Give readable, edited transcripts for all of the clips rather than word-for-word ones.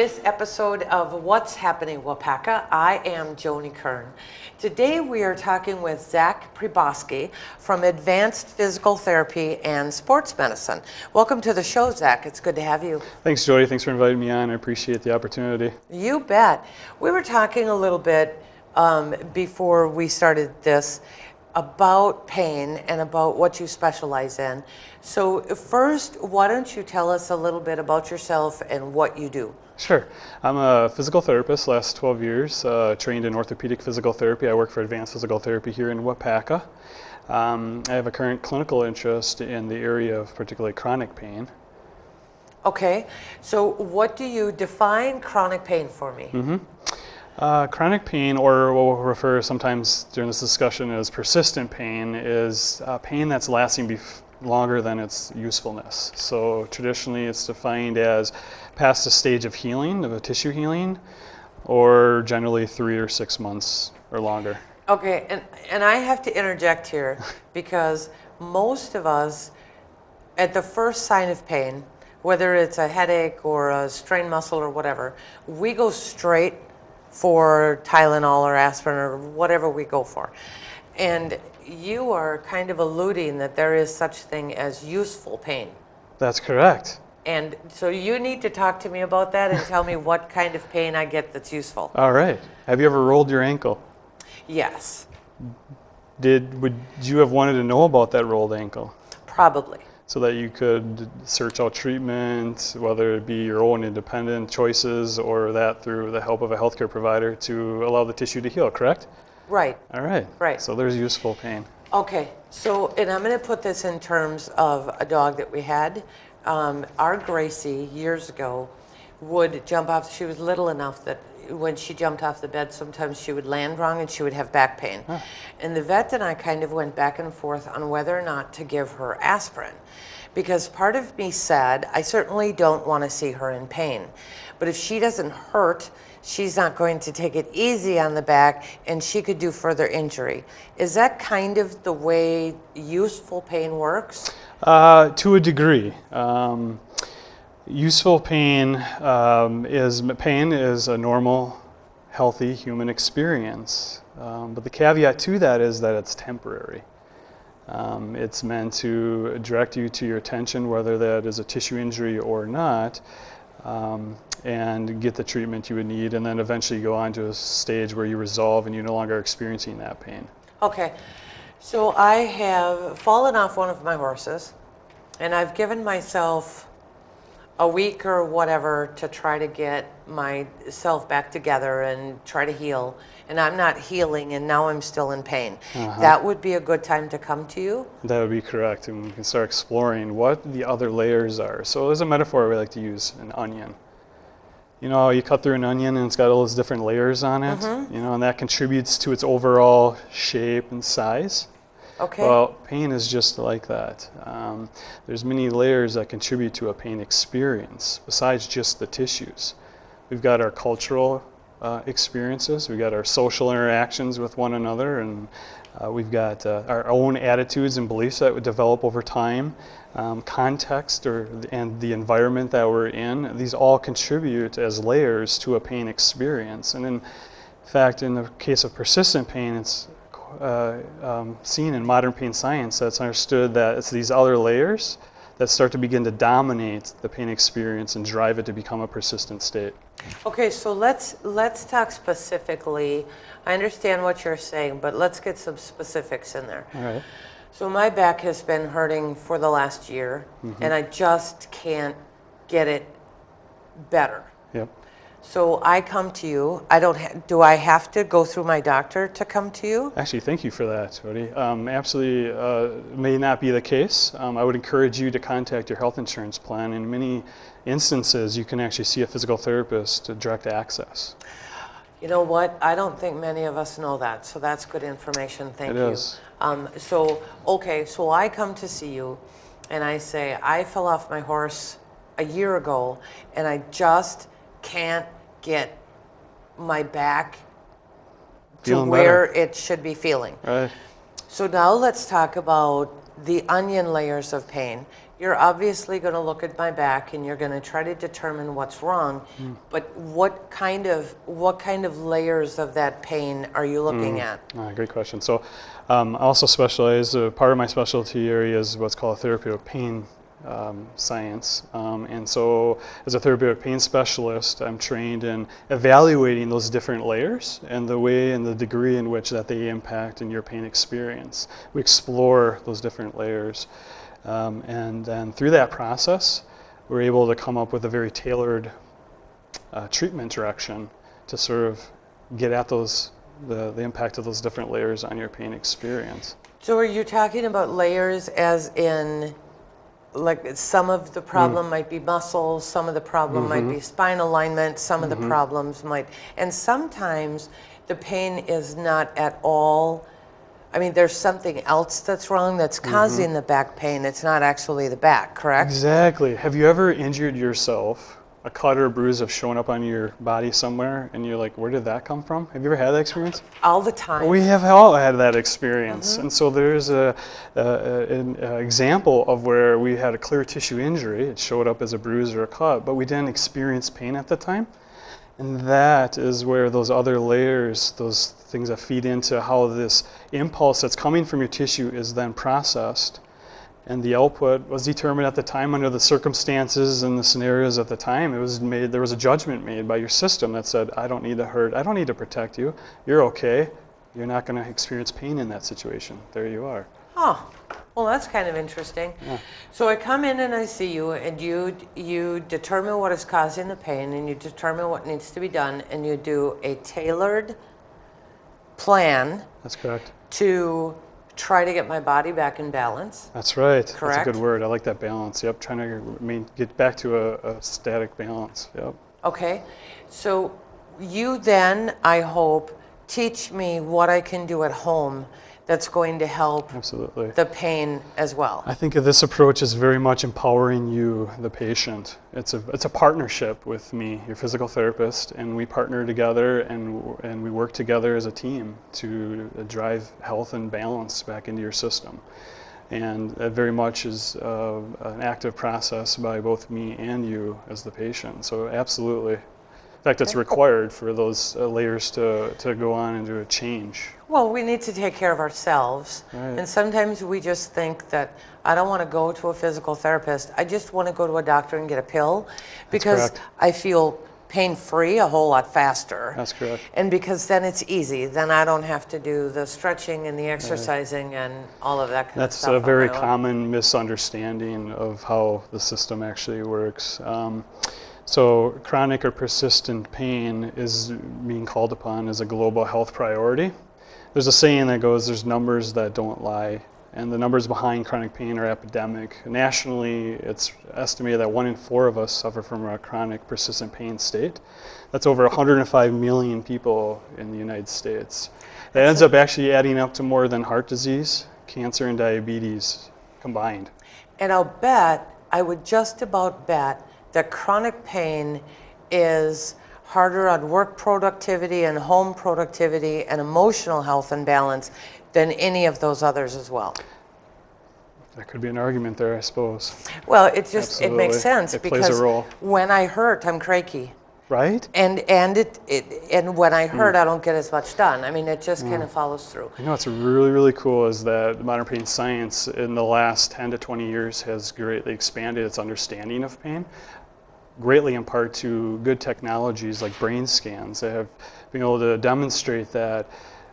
this episode of What's Happening Waupaca. I am Joni Kern. Today we are talking with Zach Priboski from Advanced Physical Therapy and Sports Medicine. Welcome to the show, Zach. It's good to have you. Thanks, Jody. Thanks for inviting me on. I appreciate the opportunity. You bet. We were talking a little bit before we started this about pain and about what you specialize in. So first, why don't you tell us a little bit about yourself and what you do? Sure. I'm a physical therapist, last 12 years, trained in orthopedic physical therapy. I work for Advanced Physical Therapy here in Waupaca. I have a current clinical interest in the area of particularly chronic pain. Okay, so what do you define chronic pain for me? Chronic pain, or what we'll refer sometimes during this discussion as persistent pain, is pain that's lasting longer than its usefulness. So traditionally it's defined as past a stage of healing, of a tissue healing, or generally 3 or 6 months or longer. Okay, and I have to interject here because most of us, at the first sign of pain, whether it's a headache or a strained muscle or whatever, we go straight for Tylenol or aspirin or whatever we go for. And you are kind of alluding that there is such thing as useful pain. That's correct. And so you need to talk to me about that and tell me what kind of pain I get that's useful. All right. Have you ever rolled your ankle? Yes. Would you have wanted to know about that rolled ankle? Probably. So that you could search out treatment, whether it be your own independent choices or that through the help of a healthcare provider to allow the tissue to heal, correct? Right. All right. Right. So there's useful pain. Okay, so, and I'm going to put this in terms of a dog that we had. Our Gracie, years ago, would jump off. She was little enough that when she jumped off the bed, sometimes she would land wrong and she would have back pain. Huh. And the vet and I kind of went back and forth on whether or not to give her aspirin. Because part of me said, I certainly don't want to see her in pain. But if she doesn't hurt, she's not going to take it easy on the back and she could do further injury. Is that kind of the way useful pain works? To a degree. Useful pain is a normal, healthy human experience. But the caveat to that is that it's temporary. It's meant to direct you to your attention, whether that is a tissue injury or not, and get the treatment you would need, and then eventually go on to a stage where you resolve and you're no longer experiencing that pain. Okay, so I have fallen off one of my horses, and I've given myself a week or whatever to try to get myself back together and try to heal. And I'm not healing, and now I'm still in pain. That would be a good time to come to you? That would be correct, and we can start exploring what the other layers are. So as a metaphor, we like to use an onion. You know, you cut through an onion and it's got all those different layers on it, you know, and that contributes to its overall shape and size. Okay. Well, pain is just like that. There's many layers that contribute to a pain experience besides just the tissues. We've got our cultural experiences, we've got our social interactions with one another, and we've got our own attitudes and beliefs that would develop over time, context and the environment that we're in. These all contribute as layers to a pain experience. And in fact, in the case of persistent pain, it's seen in modern pain science that's understood that it's these other layers that start to begin to dominate the pain experience and drive it to become a persistent state. Okay, so let's talk specifically. I understand what you're saying, but let's get some specifics in there. All right. So my back has been hurting for the last year, and I just can't get it better. Yep. So I come to you. Do I have to go through my doctor to come to you? Actually, thank you for that, Jody. Absolutely may not be the case. I would encourage you to contact your health insurance plan. In many instances, you can actually see a physical therapist to direct access. You know what? I don't think many of us know that, so that's good information. Thank you. It is. So I come to see you, and I say, I fell off my horse a year ago, and I just can't get my back to where it should be feeling. Right. So now let's talk about the onion layers of pain. you're obviously going to look at my back and you're going to try to determine what's wrong. But what kind of layers of that pain are you looking at? Great question. So I also specialize, part of my specialty area is what's called therapeutic pain science. And so as a therapeutic pain specialist, I'm trained in evaluating those different layers and the way and the degree in which that they impact in your pain experience. We explore those different layers. And then through that process, we're able to come up with a very tailored treatment direction to sort of get at those the impact of those different layers on your pain experience. So are you talking about layers as in, like, some of the problem might be muscles, some of the problem might be spine alignment, some of the problems might, and sometimes the pain is not at all, I mean, there's something else that's wrong that's causing the back pain. It's not actually the back, correct? Exactly. Have you ever injured yourself? A cut or bruise have shown up on your body somewhere, and you're like, where did that come from? Have you ever had that experience? All the time. We have all had that experience. And so there's an example of where we had a clear tissue injury. It showed up as a bruise or a cut, but we didn't experience pain at the time. And that is where those other layers, those things that feed into how this impulse that's coming from your tissue is then processed. And the output was determined at the time under the circumstances and the scenarios at the time. It was made, there was a judgment made by your system that said, I don't need to hurt, I don't need to protect you. You're okay. You're not going to experience pain in that situation. There you are. Oh, well, that's kind of interesting. Yeah. So I come in and I see you, and you determine what is causing the pain, and you determine what needs to be done, and you do a tailored plan. That's correct. To try to get my body back in balance. That's right. Correct? That's a good word. I like that balance. Yep. Trying to get back to a static balance. Yep. Okay. So you then, I hope, teach me what I can do at home that's going to help Absolutely. the pain as well. I think this approach is very much empowering you, the patient. It's a partnership with me, your physical therapist, and we partner together and we work together as a team to drive health and balance back into your system. And that very much is an active process by both me and you as the patient. So absolutely. In fact, it's required for those layers to go on and do a change. Well, we need to take care of ourselves. Right. And sometimes we just think that I don't want to go to a physical therapist. I just want to go to a doctor and get a pill because correct. I feel pain-free a whole lot faster. That's correct. And because then it's easy. Then I don't have to do the stretching and the exercising and all of that kind of stuff. That's a very on my own. common misunderstanding of how the system actually works. So chronic or persistent pain is being called upon as a global health priority. There's a saying that goes, there's numbers that don't lie, and the numbers behind chronic pain are epidemic. Nationally, it's estimated that 1 in 4 of us suffer from a chronic persistent pain state. That's over 105 million people in the United States. That ends up actually adding up to more than heart disease, cancer, and diabetes combined. And I would just about bet that chronic pain is harder on work productivity and home productivity and emotional health and balance than any of those others as well. There could be an argument there, I suppose. Well, it just, Absolutely. it makes sense It plays because a role. when I hurt, I'm cranky. Right? And when I hurt, I don't get as much done. I mean, it just kind of follows through. You know what's really, really cool is that modern pain science in the last 10 to 20 years has greatly expanded its understanding of pain, greatly in part to good technologies like brain scans that have been able to demonstrate that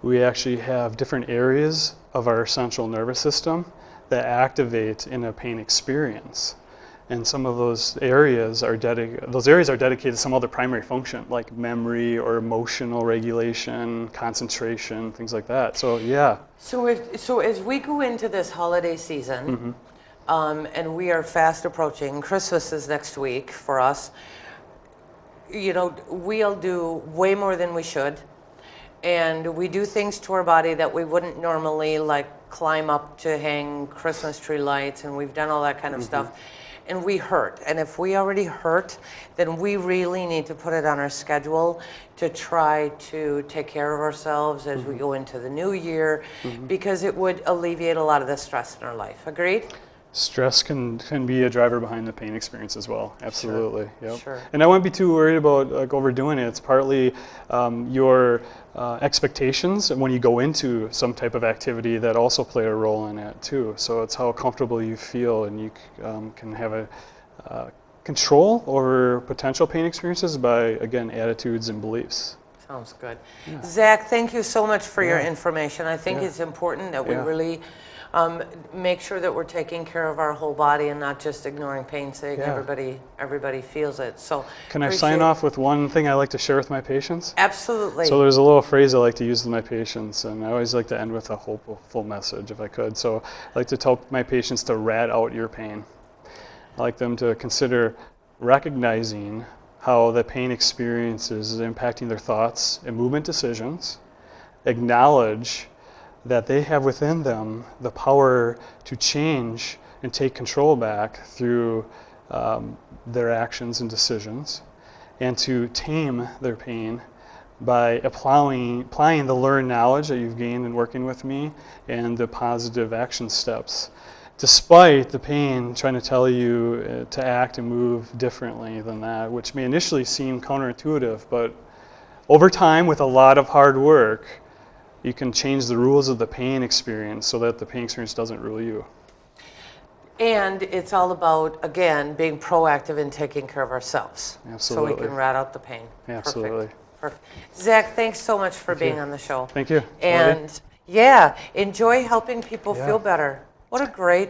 we actually have different areas of our central nervous system that activate in a pain experience. And some of those areas are dedicated to some other primary function, like memory or emotional regulation, concentration, things like that. So yeah. So as we go into this holiday season, and we are fast approaching, Christmas is next week for us, you know, we'll do way more than we should. And we do things to our body that we wouldn't normally, like climb up to hang Christmas tree lights, and we've done all that kind of stuff. And we hurt. And if we already hurt, then we really need to put it on our schedule to try to take care of ourselves as we go into the new year, because it would alleviate a lot of the stress in our life. Agreed? Stress can be a driver behind the pain experience as well. Absolutely. Yep. Sure. And I wouldn't be too worried about like overdoing it. It's partly your expectations when you go into some type of activity that also play a role in it too. So it's how comfortable you feel, and you can have a control over potential pain experiences by, again, attitudes and beliefs. Sounds good. Yeah. Zach, thank you so much for your Yeah. information. I think Yeah. it's important that we Yeah. really make sure that we're taking care of our whole body and not just ignoring pain, saying Yeah. everybody feels it. So Can I sign off with one thing I like to share with my patients? Absolutely. So there's a little phrase I like to use with my patients, and I always like to end with a hopeful message if I could. So I like to tell my patients to rat out your pain. I like them to consider recognizing how the pain experience is impacting their thoughts and movement decisions. Acknowledge that they have within them the power to change and take control back through their actions and decisions, and to tame their pain by applying the learned knowledge that you've gained in working with me and the positive action steps, despite the pain trying to tell you to act and move differently than that, which may initially seem counterintuitive, but over time, with a lot of hard work, you can change the rules of the pain experience so that the pain experience doesn't rule you. And it's all about, again, being proactive in taking care of ourselves. Absolutely. So we can rat out the pain. Absolutely. Perfect. Zach, thanks so much for being you. on the show. Thank you. And yeah, enjoy helping people Yeah. feel better. What a great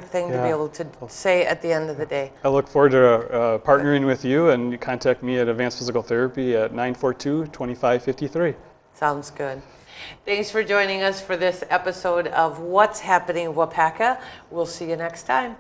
thing to be able to say at the end of the day. I look forward to partnering with you, and you contact me at Advanced Physical Therapy at 942-2553. Sounds good. Thanks for joining us for this episode of What's Happening Waupaca. We'll see you next time.